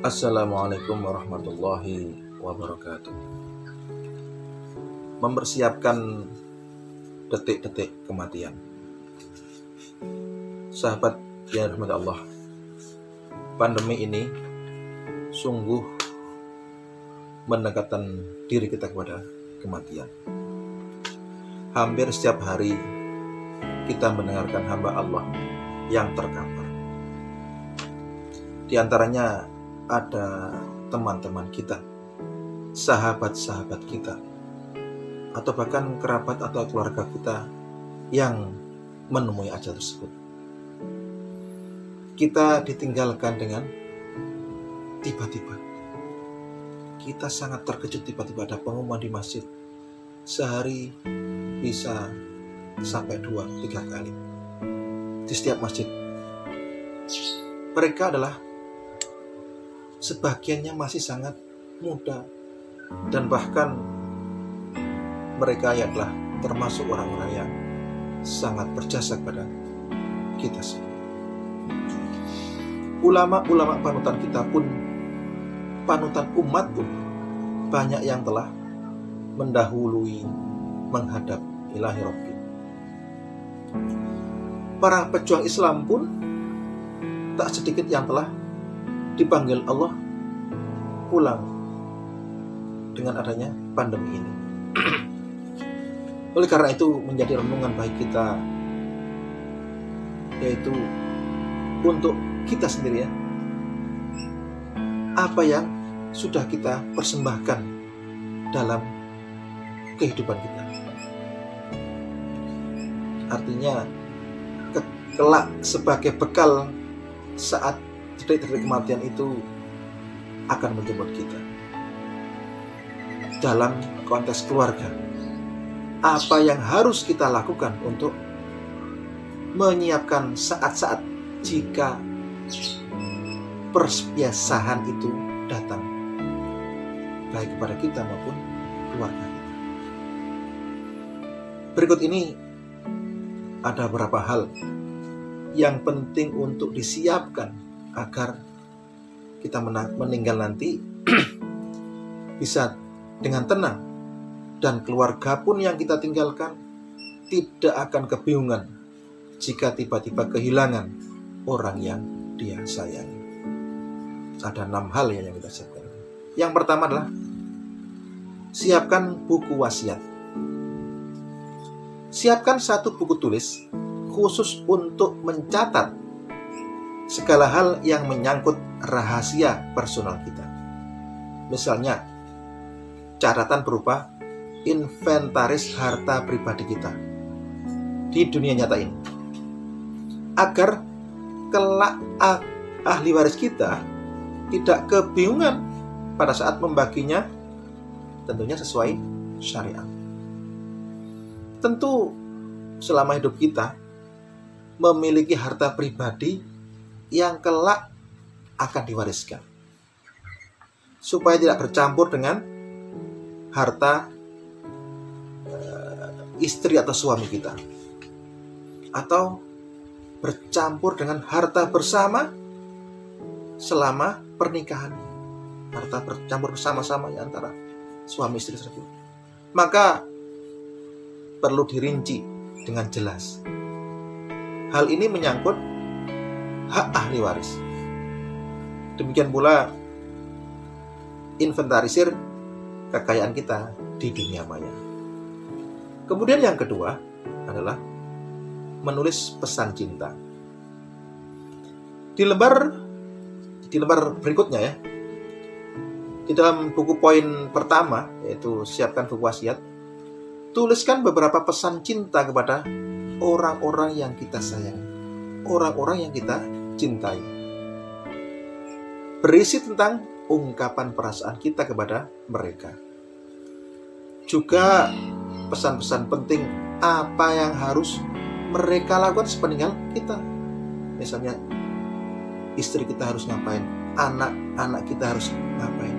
Assalamualaikum warahmatullahi wabarakatuh. Mempersiapkan detik-detik kematian. Sahabat yang dirahmati Allah, pandemi ini sungguh mendekatkan diri kita kepada kematian. Hampir setiap hari kita mendengarkan hamba Allah yang terkapar. Di antaranya ada teman-teman kita, sahabat-sahabat kita, atau bahkan kerabat atau keluarga kita yang menemui ajal tersebut. Kita ditinggalkan dengan tiba-tiba. Kita sangat terkejut tiba-tiba ada pengumuman di masjid. Sehari bisa sampai 2-3 kali di setiap masjid. Mereka adalah sebagiannya masih sangat muda, dan bahkan mereka adalah termasuk orang-orang yang sangat berjasa kepada kita semua. Ulama-ulama panutan kita pun, panutan umat pun, banyak yang telah mendahului menghadap ilahi Rabbi. Para pejuang Islam pun tak sedikit yang telah dipanggil Allah pulang dengan adanya pandemi ini. Oleh karena itu menjadi renungan bagi kita, yaitu untuk kita sendiri ya, apa yang sudah kita persembahkan dalam kehidupan kita. Artinya kelak sebagai bekal saat detik-detik kematian itu akan menjemput kita. Dalam konteks keluarga, apa yang harus kita lakukan untuk menyiapkan saat-saat jika perpisahan itu datang, baik kepada kita maupun keluarga kita. Berikut ini ada beberapa hal yang penting untuk disiapkan agar kita meninggal nanti bisa dengan tenang, dan keluarga pun yang kita tinggalkan tidak akan kebingungan jika tiba-tiba kehilangan orang yang dia sayangi. Ada 6 hal yang kita siapkan. Yang pertama adalah siapkan buku wasiat. Siapkan 1 buku tulis khusus untuk mencatat segala hal yang menyangkut rahasia personal kita. Misalnya, catatan berupa inventaris harta pribadi kita di dunia nyata ini, agar kelak ahli waris kita tidak kebingungan pada saat membaginya, tentunya sesuai syariat. Tentu selama hidup kita memiliki harta pribadi yang kelak akan diwariskan, supaya tidak bercampur dengan harta istri atau suami kita, atau bercampur dengan harta bersama selama pernikahan, harta bercampur bersama-sama antara suami istri tersebut. Maka perlu dirinci dengan jelas. Hal ini menyangkut hak ahli waris. Demikian pula inventarisir kekayaan kita di dunia maya. Kemudian yang kedua adalah menulis pesan cinta. Di lembar berikutnya ya, di dalam buku poin pertama, yaitu siapkan buku wasiat, tuliskan beberapa pesan cinta kepada orang-orang yang kita sayangi, orang-orang yang kita cintai. Berisi tentang ungkapan perasaan kita kepada mereka. Juga pesan-pesan penting apa yang harus mereka lakukan sepeninggal kita. Misalnya, istri kita harus ngapain, anak-anak kita harus ngapain.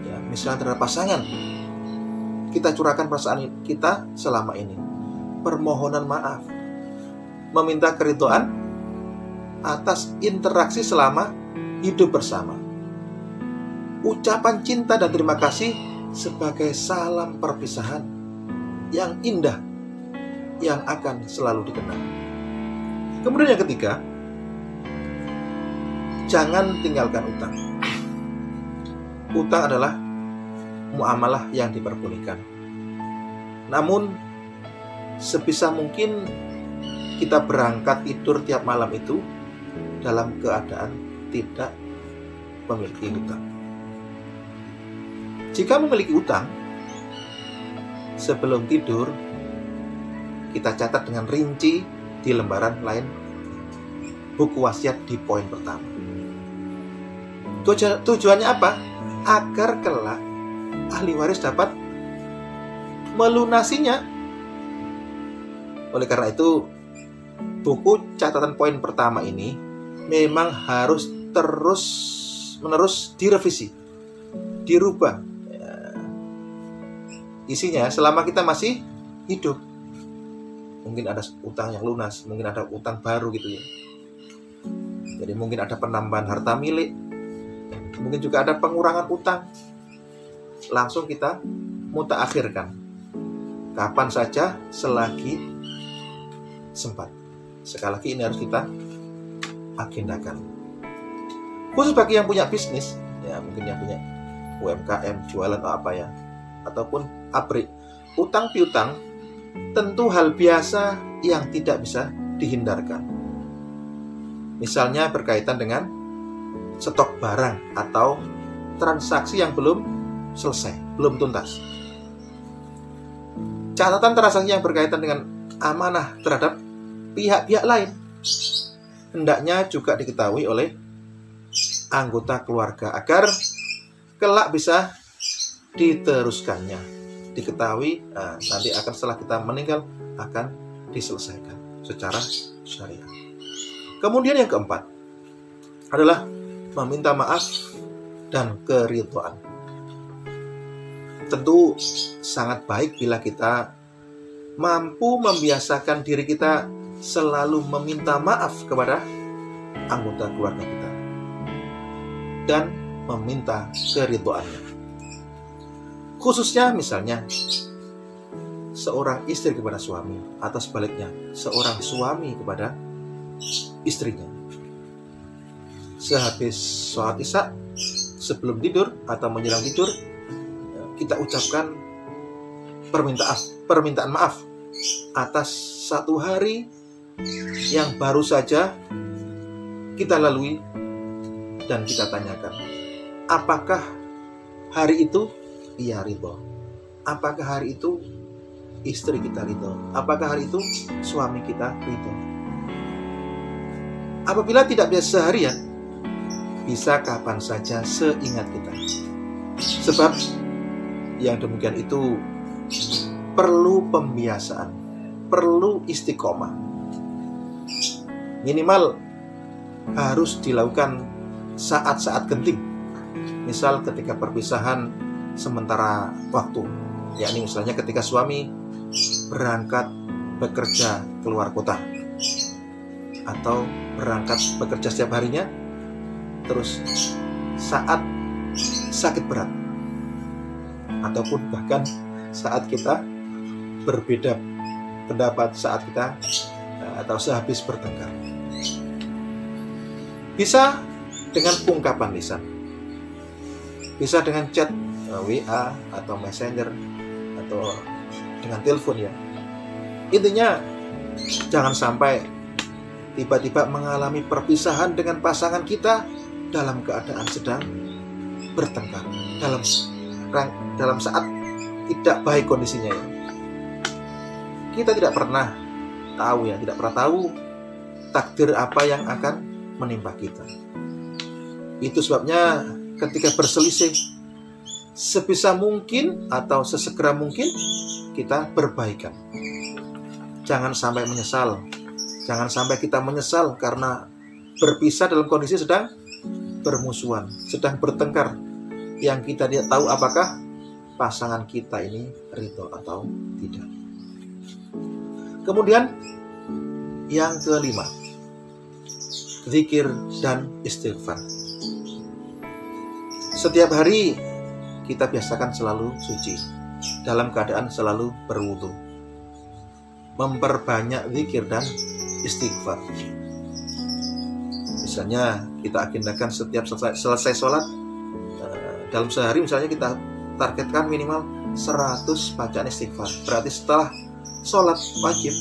Ya, misalnya terhadap pasangan, kita curahkan perasaan kita selama ini. Permohonan maaf, meminta keridhaan atas interaksi selama hidup bersama. ucapan cinta dan terima kasih sebagai salam perpisahan yang indah yang akan selalu dikenang. Kemudian yang ketiga, jangan tinggalkan utang. Utang adalah muamalah yang diperbolehkan. Namun sebisa mungkin kita berangkat tidur tiap malam itu dalam keadaan tidak memiliki utang. Jika memiliki utang, sebelum tidur kita catat dengan rinci di lembaran lain buku wasiat di poin pertama. Tujuannya apa? Agar kelak ahli waris dapat melunasinya. Oleh karena itu, buku catatan poin pertama ini memang harus terus-menerus direvisi, dirubah. Isinya selama kita masih hidup. Mungkin ada utang yang lunas, mungkin ada utang baru gitu ya. Jadi mungkin ada penambahan harta milik, mungkin juga ada pengurangan utang. Langsung kita mutaakhirkan. Kapan saja selagi sempat. Sekali lagi ini harus kita agendakan. Khusus bagi yang punya bisnis, ya mungkin yang punya UMKM, jualan atau apa ya, ataupun pabrik, utang piutang tentu hal biasa yang tidak bisa dihindarkan. Misalnya berkaitan dengan stok barang atau transaksi yang belum selesai, belum tuntas. Catatan transaksi yang berkaitan dengan amanah terhadap pihak-pihak lain hendaknya juga diketahui oleh anggota keluarga agar kelak bisa diteruskannya, diketahui, nanti akan setelah kita meninggal akan diselesaikan secara syariah. Kemudian yang keempat adalah meminta maaf dan keridhaan. Tentu sangat baik bila kita mampu membiasakan diri kita selalu meminta maaf kepada anggota keluarga kita dan meminta keridhaannya. Khususnya misalnya seorang istri kepada suami atau sebaliknya seorang suami kepada istrinya. Sehabis sholat isya, sebelum tidur atau menjelang tidur, kita ucapkan permintaan maaf atas satu hari yang baru saja kita lalui, dan kita tanyakan, apakah hari itu ia ridho? Apakah hari itu istri kita ridho? Apakah hari itu suami kita ridho? Apabila tidak bisa seharian, bisa kapan saja seingat kita. Sebab yang demikian itu perlu pembiasaan, perlu istiqomah. Minimal harus dilakukan saat-saat genting. Misal ketika perpisahan sementara waktu, yakni misalnya ketika suami berangkat bekerja keluar kota atau berangkat bekerja setiap harinya, terus saat sakit berat, ataupun bahkan saat kita berbeda pendapat, saat kita atau sehabis bertengkar. Bisa dengan ungkapan lisan, bisa dengan chat WA atau Messenger atau dengan telepon ya. Intinya jangan sampai tiba-tiba mengalami perpisahan dengan pasangan kita dalam keadaan sedang bertengkar, dalam saat tidak baik kondisinya ya. Kita tidak pernah tahu takdir apa yang akan menimpa kita. Itu sebabnya ketika berselisih, sebisa mungkin atau sesegera mungkin kita berbaikan. Jangan sampai menyesal. Jangan sampai kita menyesal karena berpisah dalam kondisi sedang bermusuhan, sedang bertengkar, yang kita tidak tahu apakah pasangan kita ini ridho atau tidak. Kemudian yang kelima, zikir dan istighfar. Setiap hari kita biasakan selalu suci, dalam keadaan selalu berwudu, memperbanyak zikir dan istighfar. Misalnya kita agendakan setiap selesai sholat, dalam sehari misalnya kita targetkan minimal 100 bacaan istighfar. Berarti setelah sholat wajib,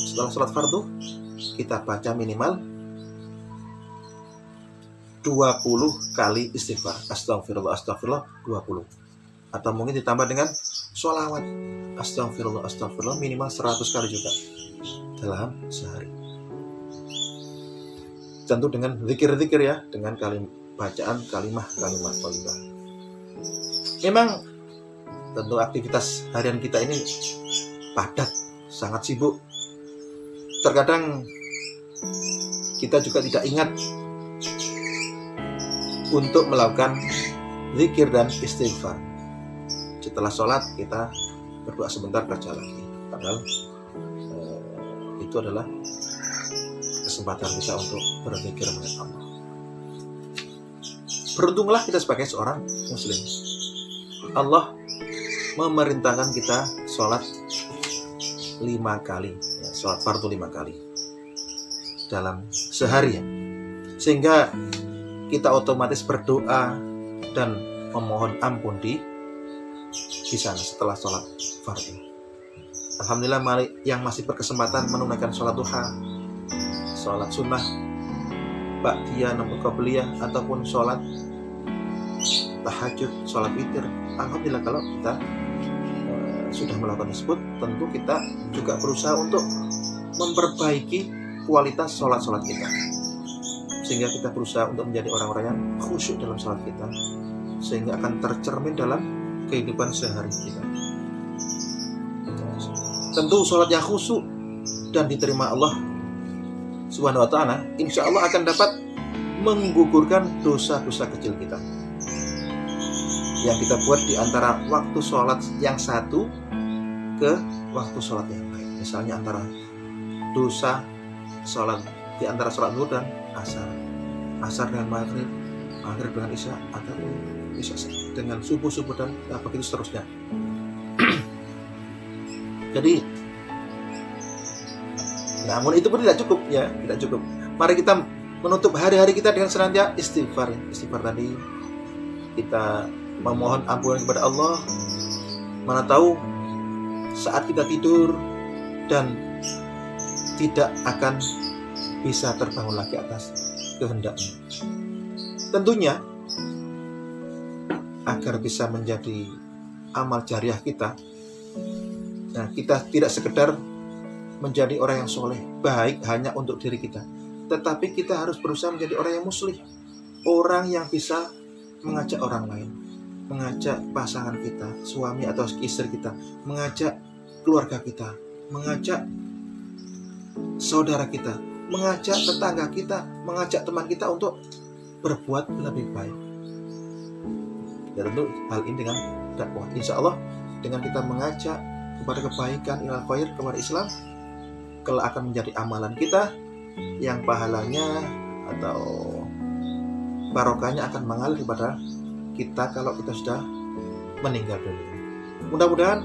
setelah sholat fardu, kita baca minimal 20 kali istighfar. Astagfirullah, astagfirullah 20. Atau mungkin ditambah dengan sholawat. Astagfirullah, astagfirullah minimal 100 kali juga dalam sehari. Tentu dengan zikir-zikir ya, dengan bacaan kalimah-kalimah thayyibah. Memang tentu aktivitas harian kita ini padat, sangat sibuk. Terkadang kita juga tidak ingat untuk melakukan zikir dan istighfar. Setelah sholat kita berdoa sebentar, kerja lagi. Padahal itu adalah kesempatan kita untuk berzikir mengingat Allah. Beruntunglah kita sebagai seorang muslim. Allah memerintahkan kita sholat 5 kali, ya, sholat fardu 5 kali dalam sehari ya. Sehingga kita otomatis berdoa dan memohon ampun di sana setelah sholat fardu. Alhamdulillah yang masih berkesempatan menunaikan sholat duha, sholat sunnah, ba'diyah, namun qabliyah, ataupun sholat tahajud, sholat witir. Alhamdulillah kalau kita sudah melakukan tersebut, tentu kita juga berusaha untuk memperbaiki kualitas sholat-sholat kita, sehingga kita berusaha untuk menjadi orang-orang yang khusyuk dalam sholat kita, sehingga akan tercermin dalam kehidupan sehari kita. Tentu sholat yang khusyuk dan diterima Allah Subhanahu wa ta'ala, insya Allah akan dapat menggugurkan dosa-dosa kecil kita yang kita buat di antara waktu sholat yang satu ke waktu sholat yang lain. Misalnya antara dosa sholat di antara sholat zuhur dan asar dengan maghrib dengan isya, atau isya dengan subuh dan begitu seterusnya. Jadi, namun itu pun tidak cukup ya, tidak cukup. Mari kita menutup hari-hari kita dengan senantiasa istighfar. Istighfar tadi kita memohon ampunan kepada Allah. Mana tahu saat kita tidur dan tidak akan bisa terbangun lagi atas kehendaknya. Tentunya agar bisa menjadi amal jariah kita, nah kita tidak sekedar menjadi orang yang soleh baik hanya untuk diri kita, tetapi kita harus berusaha menjadi orang yang muslih, orang yang bisa mengajak orang lain, mengajak pasangan kita, suami atau istri kita, mengajak keluarga kita, mengajak saudara kita, mengajak tetangga kita, mengajak teman kita untuk berbuat lebih baik. Dan tentu hal ini dengan dakwah. Insya Allah dengan kita mengajak kepada kebaikan, ilal khair, kepada Islam, kelak akan menjadi amalan kita yang pahalanya atau barokahnya akan mengalir kepada kita kalau kita sudah meninggal dunia. Mudah-mudahan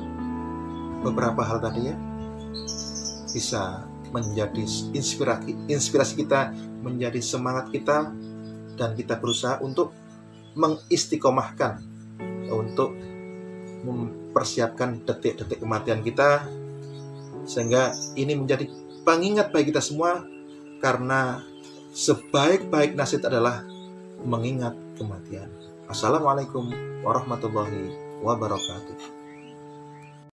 beberapa hal tadi ya bisa menjadi inspirasi kita, menjadi semangat kita, dan kita berusaha untuk mengistiqomahkan, untuk mempersiapkan detik-detik kematian kita, sehingga ini menjadi pengingat bagi kita semua, karena sebaik-baik nasib adalah mengingat kematian. Assalamualaikum warahmatullahi wabarakatuh.